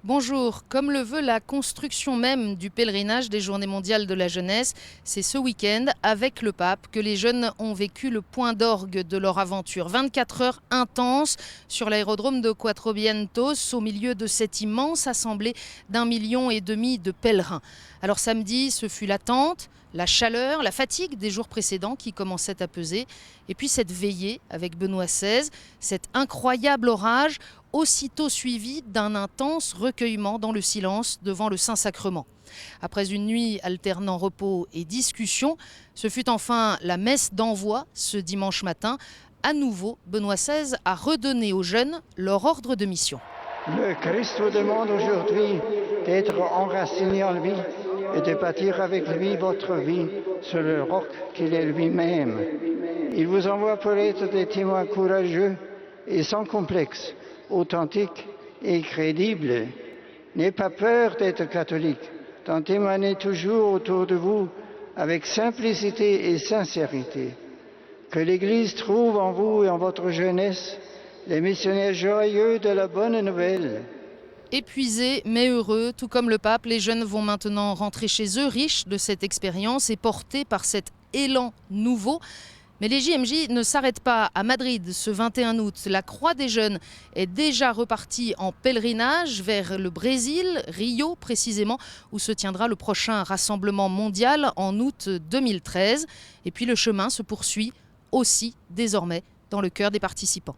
Bonjour, comme le veut la construction même du pèlerinage des Journées mondiales de la jeunesse, c'est ce week-end, avec le pape, que les jeunes ont vécu le point d'orgue de leur aventure. 24 heures intenses sur l'aérodrome de Quatro Vientos, au milieu de cette immense assemblée d'1,5 million de pèlerins. Alors samedi, ce fut l'attente, la chaleur, la fatigue des jours précédents qui commençaient à peser. Et puis cette veillée avec Benoît XVI, cet incroyable orage, aussitôt suivi d'un intense recueillement dans le silence devant le Saint-Sacrement. Après une nuit alternant repos et discussion, ce fut enfin la messe d'envoi ce dimanche matin. À nouveau, Benoît XVI a redonné aux jeunes leur ordre de mission. Le Christ vous demande aujourd'hui d'être enraciné en lui et de bâtir avec lui votre vie sur le roc qu'il est lui-même. Il vous envoie pour être des témoins courageux et sans complexe, authentiques et crédibles. N'ayez pas peur d'être catholique, d'en témoigner toujours autour de vous avec simplicité et sincérité. Que l'Église trouve en vous et en votre jeunesse les missionnaires joyeux de la bonne nouvelle. Épuisés mais heureux, tout comme le pape, les jeunes vont maintenant rentrer chez eux, riches de cette expérience et portés par cet élan nouveau. Mais les JMJ ne s'arrêtent pas à Madrid ce 21 août. La Croix des Jeunes est déjà repartie en pèlerinage vers le Brésil, Rio précisément, où se tiendra le prochain rassemblement mondial en août 2013. Et puis le chemin se poursuit aussi désormais dans le cœur des participants.